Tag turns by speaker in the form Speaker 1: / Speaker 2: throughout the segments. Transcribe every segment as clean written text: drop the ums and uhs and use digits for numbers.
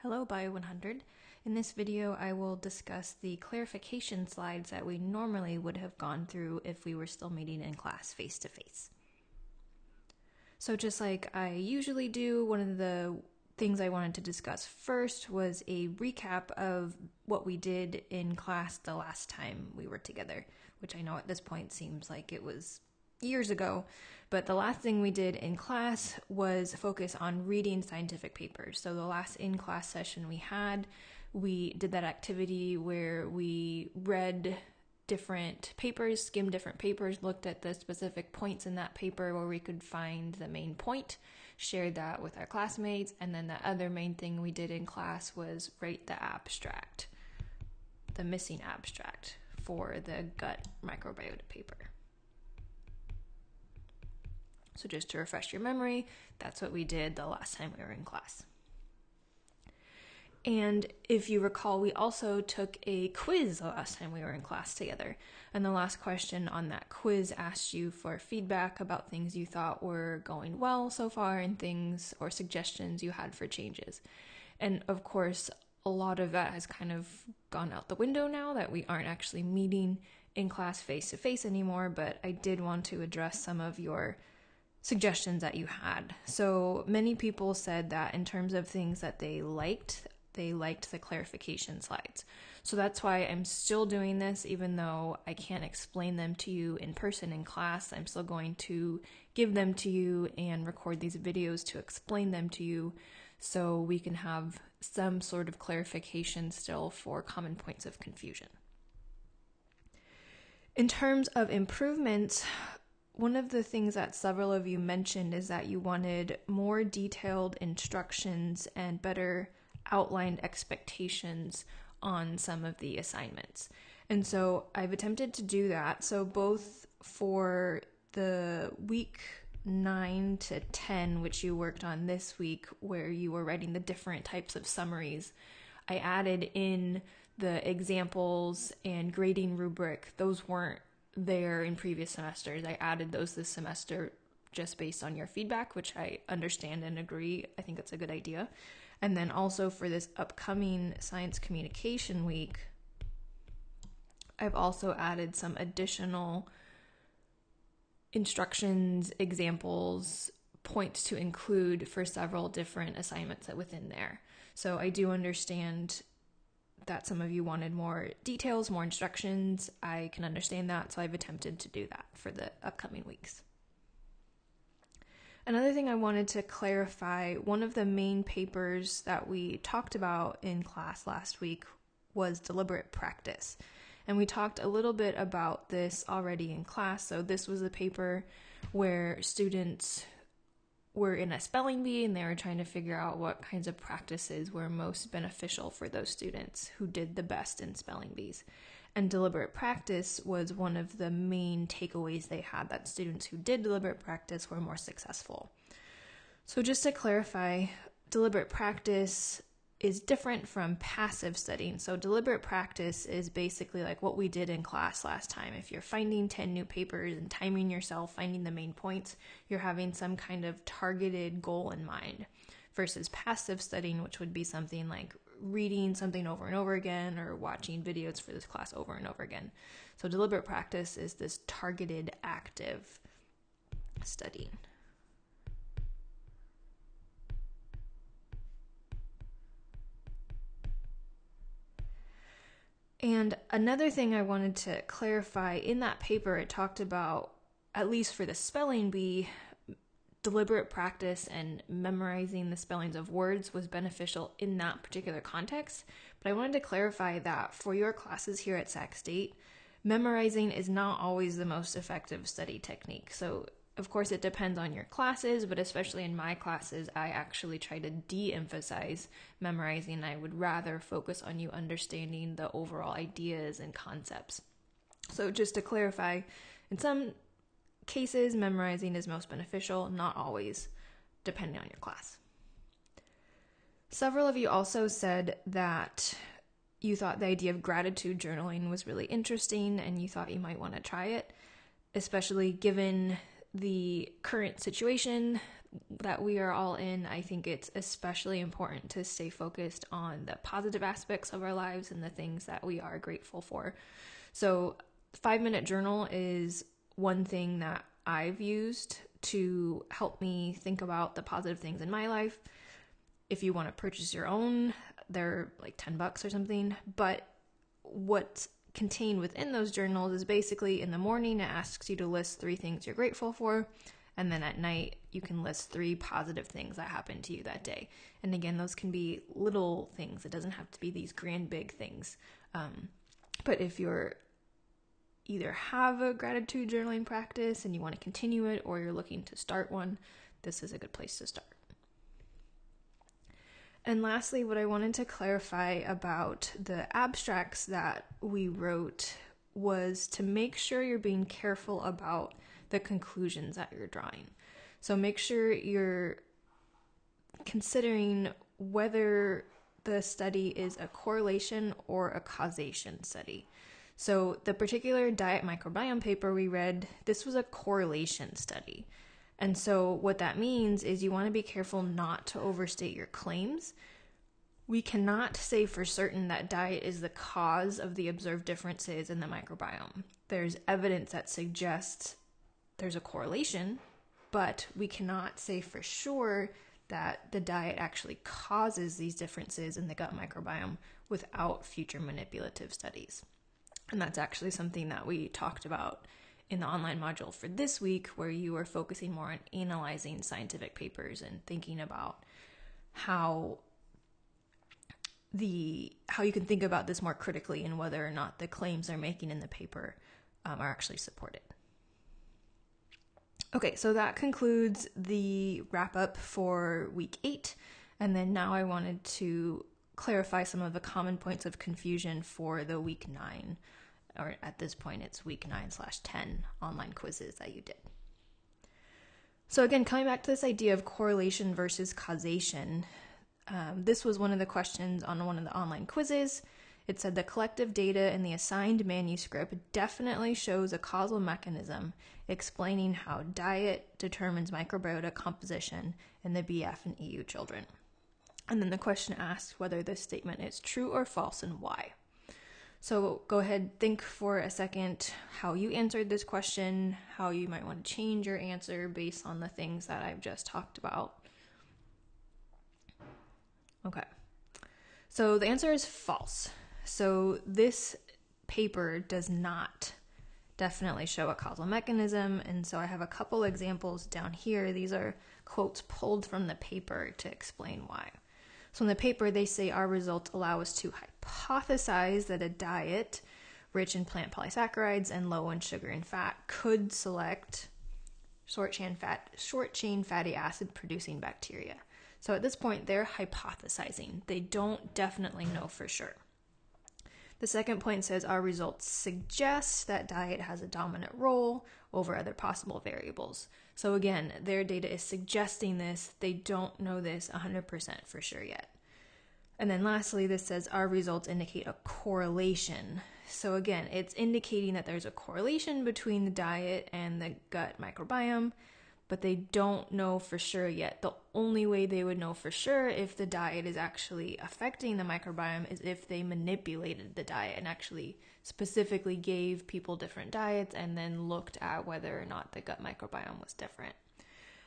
Speaker 1: Hello BIO100. In this video I will discuss the clarification slides that we normally would have gone through if we were still meeting in class face-to-face. So just like I usually do, one of the things I wanted to discuss first was a recap of what we did in class the last time we were together, which I know at this point seems like it was years ago, but the last thing we did in class was focus on reading scientific papers. So the last in-class session we did that activity where we read different papers, skimmed different papers, looked at the specific points in that paper where we could find the main point, shared that with our classmates, and then the other main thing we did in class was write the abstract, the missing abstract for the gut microbiota paper. So just to refresh your memory, that's what we did the last time we were in class. And if you recall, we also took a quiz the last time we were in class together. And the last question on that quiz asked you for feedback about things you thought were going well so far and things or suggestions you had for changes. And of course, a lot of that has kind of gone out the window now that we aren't actually meeting in class face-to-face anymore, but I did want to address some of your suggestions that you had. So many people said that in terms of things that they liked the clarification slides. So that's why I'm still doing this, even though I can't explain them to you in person in class. I'm still going to give them to you and record these videos to explain them to you so we can have some sort of clarification still for common points of confusion. In terms of improvements, one of the things that several of you mentioned is that you wanted more detailed instructions and better outlined expectations on some of the assignments. And so I've attempted to do that. So both for the week 9 to 10, which you worked on this week, where you were writing the different types of summaries, I added in the examples and grading rubric. Those weren't there in previous semesters. I added those this semester just based on your feedback, which I understand and agree. I think it's a good idea. And then also for this upcoming science communication week, I've also added some additional instructions, examples, points to include for several different assignments within there. So I do understand that some of you wanted more details, more instructions. I can understand that, so I've attempted to do that for the upcoming weeks. Another thing I wanted to clarify, one of the main papers that we talked about in class last week was deliberate practice. And we talked a little bit about this already in class. So this was a paper where students were in a spelling bee and they were trying to figure out what kinds of practices were most beneficial for those students who did the best in spelling bees. And deliberate practice was one of the main takeaways they had, that students who did deliberate practice were more successful. So just to clarify, deliberate practice is different from passive studying. So deliberate practice is basically like what we did in class last time. If you're finding 10 new papers and timing yourself, finding the main points, you're having some kind of targeted goal in mind, versus passive studying, which would be something like reading something over and over again or watching videos for this class over and over again. So deliberate practice is this targeted active studying. And another thing I wanted to clarify, in that paper it talked about, at least for the spelling bee, deliberate practice and memorizing the spellings of words was beneficial in that particular context. But I wanted to clarify that for your classes here at Sac State, memorizing is not always the most effective study technique. So of course it depends on your classes, but especially in my classes, I actually try to de-emphasize memorizing. I would rather focus on you understanding the overall ideas and concepts. So just to clarify, in some cases, memorizing is most beneficial, not always, depending on your class. Several of you also said that you thought the idea of gratitude journaling was really interesting and you thought you might want to try it, especially given the current situation that we are all in, I think it's especially important to stay focused on the positive aspects of our lives and the things that we are grateful for. So 5-minute journal is one thing that I've used to help me think about the positive things in my life. If you want to purchase your own, they're like $10 or something. But what's contained within those journals is basically in the morning, it asks you to list 3 things you're grateful for. And then at night, you can list 3 positive things that happened to you that day. And again, those can be little things. It doesn't have to be these grand, big things. But if you're either have a gratitude journaling practice and you want to continue it, or you're looking to start one, this is a good place to start. And lastly, what I wanted to clarify about the abstracts that we wrote was to make sure you're being careful about the conclusions that you're drawing. So make sure you're considering whether the study is a correlation or a causation study. So the particular diet microbiome paper we read, this was a correlation study. And so what that means is you want to be careful not to overstate your claims. We cannot say for certain that diet is the cause of the observed differences in the microbiome. There's evidence that suggests there's a correlation, but we cannot say for sure that the diet actually causes these differences in the gut microbiome without future manipulative studies. And that's actually something that we talked about in the online module for this week, where you are focusing more on analyzing scientific papers and thinking about how you can think about this more critically and whether or not the claims they're making in the paper are actually supported. Okay, so that concludes the wrap up for week 8. And then now I wanted to clarify some of the common points of confusion for the week 9, or at this point it's week 9/10 online quizzes that you did. So again, coming back to this idea of correlation versus causation, this was one of the questions on one of the online quizzes. It said the collective data in the assigned manuscript definitely shows a causal mechanism explaining how diet determines microbiota composition in the BF and EU children. And then the question asks whether this statement is true or false and why. So go ahead, think for a second how you answered this question, how you might want to change your answer based on the things that I've just talked about. Okay, so the answer is false. So this paper does not definitely show a causal mechanism, and so I have a couple examples down here. These are quotes pulled from the paper to explain why. So in the paper, they say our results allow us to hypothesize that a diet rich in plant polysaccharides and low in sugar and fat could select short-chain fatty acid producing bacteria. So at this point, they're hypothesizing. They don't definitely know for sure. The second point says our results suggest that diet has a dominant role over other possible variables. So again, their data is suggesting this. They don't know this 100% for sure yet. And then lastly, this says our results indicate a correlation. So again, it's indicating that there's a correlation between the diet and the gut microbiome, but they don't know for sure yet. The only way they would know for sure if the diet is actually affecting the microbiome is if they manipulated the diet and actually specifically gave people different diets and then looked at whether or not the gut microbiome was different.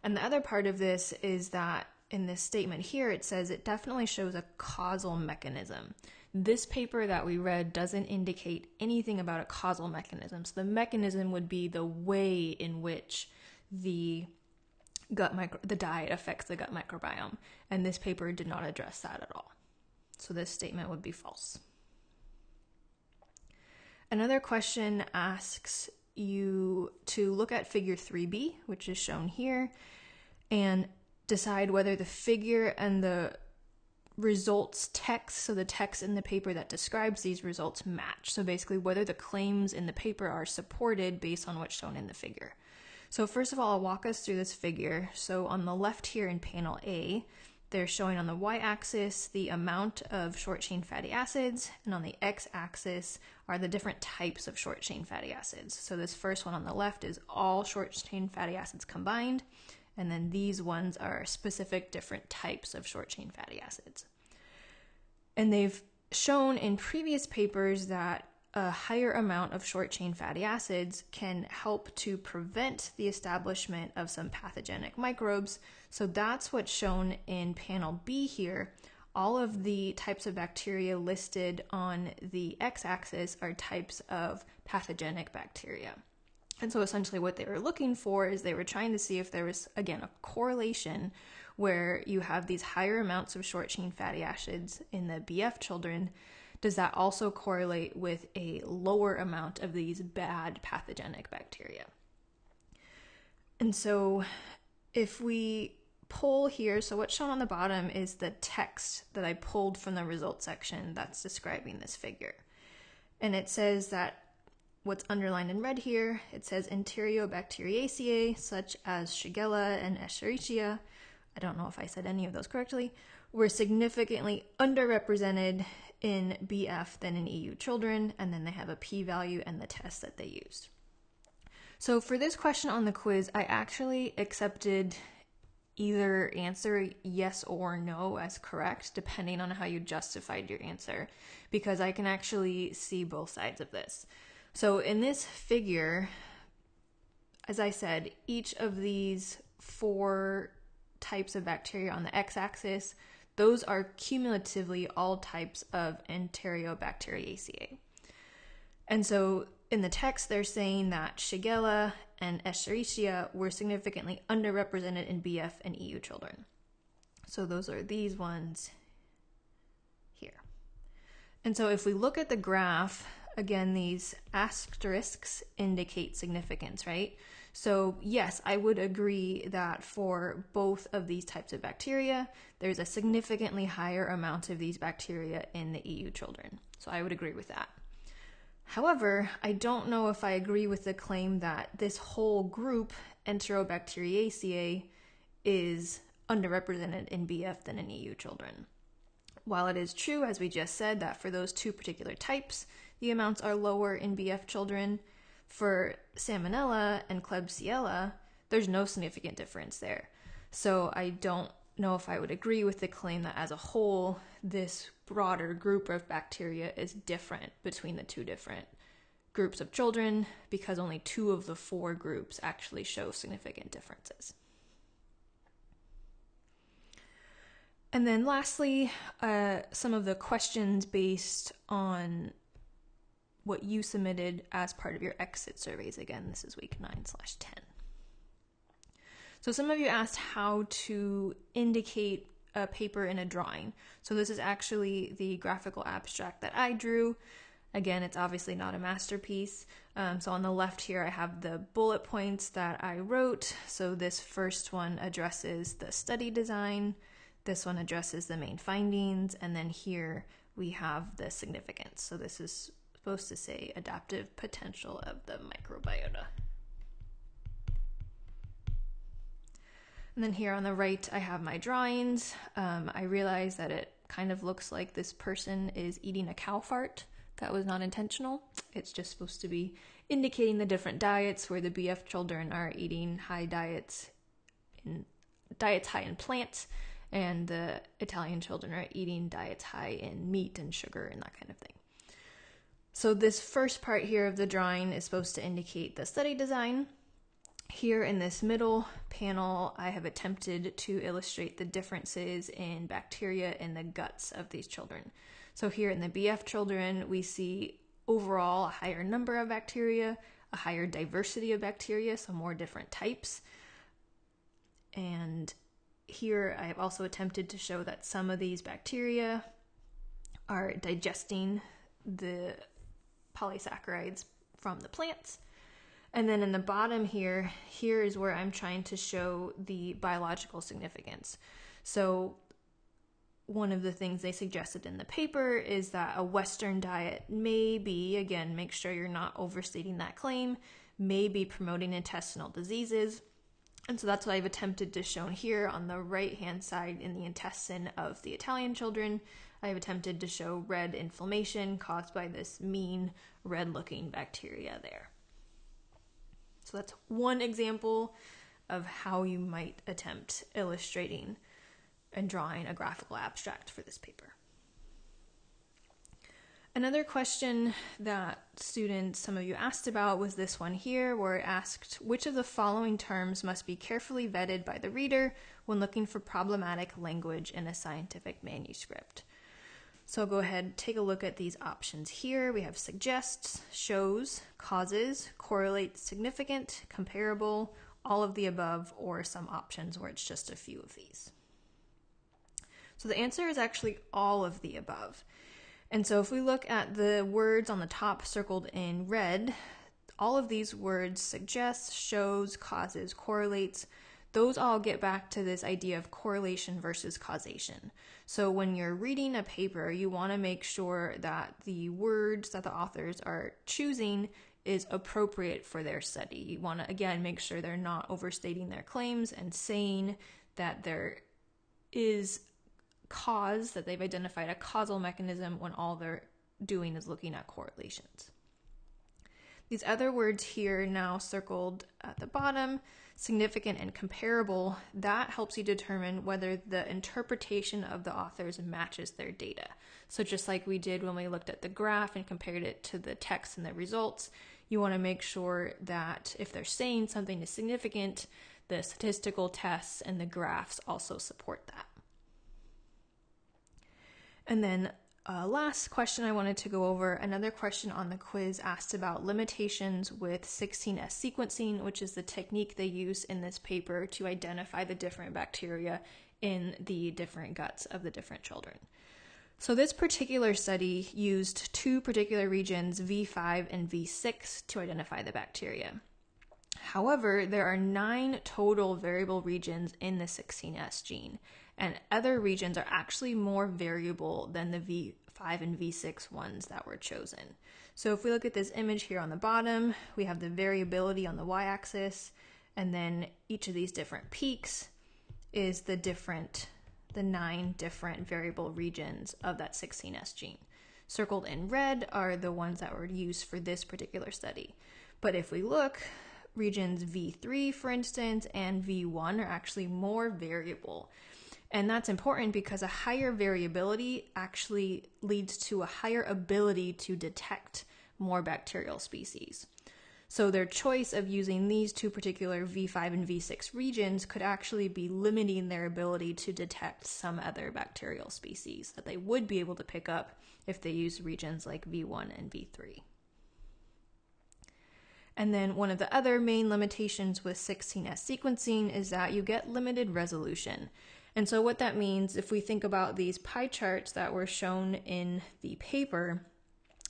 Speaker 1: And the other part of this is that in this statement here, it says it definitely shows a causal mechanism. This paper that we read doesn't indicate anything about a causal mechanism. So the mechanism would be the way in which the diet affects the gut microbiome, and this paper did not address that at all. So this statement would be false. Another question asks you to look at figure 3b, which is shown here, and decide whether the figure and the results text, so the text in the paper that describes these results, match. So basically whether the claims in the paper are supported based on what's shown in the figure. So first of all, I'll walk us through this figure. So on the left here in panel A, they're showing on the y-axis the amount of short-chain fatty acids, and on the x-axis are the different types of short-chain fatty acids. So this first one on the left is all short-chain fatty acids combined, And then these ones are specific different types of short chain fatty acids. And they've shown in previous papers that a higher amount of short chain fatty acids can help to prevent the establishment of some pathogenic microbes. So that's what's shown in panel B here. All of the types of bacteria listed on the x-axis are types of pathogenic bacteria. And so essentially what they were looking for is they were trying to see if there was, again, a correlation where you have these higher amounts of short chain fatty acids in the BF children. Does that also correlate with a lower amount of these bad pathogenic bacteria? And so if we pull here, so what's shown on the bottom is the text that I pulled from the results section that's describing this figure. And it says that what's underlined in red here, it says Enterobacteriaceae, such as Shigella and Escherichia, I don't know if I said any of those correctly, were significantly underrepresented in BF than in EU children, and then they have a p-value and the test that they used. So for this question on the quiz, I actually accepted either answer yes or no as correct, depending on how you justified your answer, because I can actually see both sides of this. So in this figure, as I said, each of these 4 types of bacteria on the x-axis, those are cumulatively all types of Enterobacteriaceae. And so in the text, they're saying that Shigella and Escherichia were significantly underrepresented in BF and EU children. So those are these ones here. And so if we look at the graph, again, these asterisks indicate significance, right? So yes, I would agree that for both of these types of bacteria, there's a significantly higher amount of these bacteria in the EU children. So I would agree with that. However, I don't know if I agree with the claim that this whole group, Enterobacteriaceae, is underrepresented in BF than in EU children. While it is true, as we just said, that for those 2 particular types, the amounts are lower in BF children, for Salmonella and Klebsiella, there's no significant difference there. So I don't know if I would agree with the claim that as a whole, this broader group of bacteria is different between the 2 different groups of children, because only 2 of the 4 groups actually show significant differences. And then lastly, some of the questions based on what you submitted as part of your exit surveys. Again, this is week 9/10. So some of you asked how to indicate a paper in a drawing. So this is actually the graphical abstract that I drew. Again, it's obviously not a masterpiece. So on the left here, I have the bullet points that I wrote. So this first one addresses the study design. This one addresses the main findings. And then here we have the significance. So this is supposed to say adaptive potential of the microbiota. And then here on the right, I have my drawings. I realize that it kind of looks like this person is eating a cow fart. That was not intentional. It's just supposed to be indicating the different diets, where the BF children are eating diets high in plants, and the Italian children are eating diets high in meat and sugar and that kind of thing. So this first part here of the drawing is supposed to indicate the study design. Here in this middle panel, I have attempted to illustrate the differences in bacteria in the guts of these children. So here in the BF children, we see overall a higher number of bacteria, a higher diversity of bacteria, so more different types. And here I have also attempted to show that some of these bacteria are digesting the polysaccharides from the plants. And then in the bottom here is where I'm trying to show the biological significance. So one of the things they suggested in the paper is that a Western diet may be, again, make sure you're not overstating that claim, may be promoting intestinal diseases. And so that's what I've attempted to show here on the right-hand side in the intestine of the Italian children. I have attempted to show red inflammation caused by this mean red-looking bacteria there. So that's one example of how you might attempt illustrating and drawing a graphical abstract for this paper. Another question that students, some of you asked about, was this one here, where it asked, which of the following terms must be carefully vetted by the reader when looking for problematic language in a scientific manuscript? So go ahead, take a look at these options here. We have suggests, shows, causes, correlates, significant, comparable, all of the above, or some options where it's just a few of these. So the answer is actually all of the above. And so if we look at the words on the top circled in red, all of these words, suggests, shows, causes, correlates, those all get back to this idea of correlation versus causation. So when you're reading a paper, you want to make sure that the words that the authors are choosing is appropriate for their study. You want to, again, make sure they're not overstating their claims and saying that there is cause, that they've identified a causal mechanism when all they're doing is looking at correlations. These other words here now circled at the bottom, significant and comparable, that helps you determine whether the interpretation of the authors matches their data. So just like we did when we looked at the graph and compared it to the text and the results, you want to make sure that if they're saying something is significant, the statistical tests and the graphs also support that. And then last question I wanted to go over, another question on the quiz asked about limitations with 16S sequencing, which is the technique they use in this paper to identify the different bacteria in the different guts of the different children. So this particular study used two particular regions, V5 and V6, to identify the bacteria. However, there are 9 total variable regions in the 16S gene, and other regions are actually more variable than the V5 and V6 ones that were chosen. So if we look at this image here on the bottom, we have the variability on the y-axis, and then each of these different peaks is the 9 different variable regions of that 16S gene. Circled in red are the ones that were used for this particular study. But if we look, regions V3, for instance, and V1 are actually more variable. And that's important because a higher variability actually leads to a higher ability to detect more bacterial species. So their choice of using these two particular V5 and V6 regions could actually be limiting their ability to detect some other bacterial species that they would be able to pick up if they use regions like V1 and V3. And then one of the other main limitations with 16S sequencing is that you get limited resolution. And so what that means, if we think about these pie charts that were shown in the paper,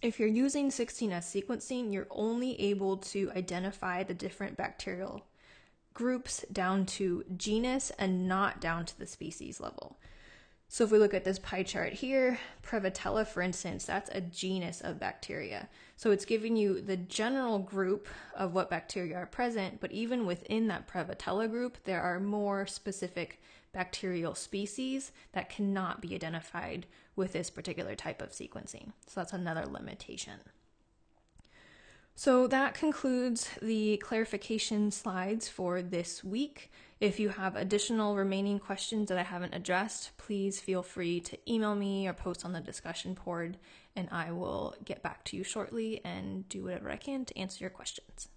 Speaker 1: if you're using 16S sequencing, you're only able to identify the different bacterial groups down to genus and not down to the species level. So if we look at this pie chart here, Prevotella, for instance, that's a genus of bacteria. So it's giving you the general group of what bacteria are present, but even within that Prevotella group, there are more specific bacterial species that cannot be identified with this particular type of sequencing. So that's another limitation. So that concludes the clarification slides for this week. If you have additional remaining questions that I haven't addressed, please feel free to email me or post on the discussion board, and I will get back to you shortly and do whatever I can to answer your questions.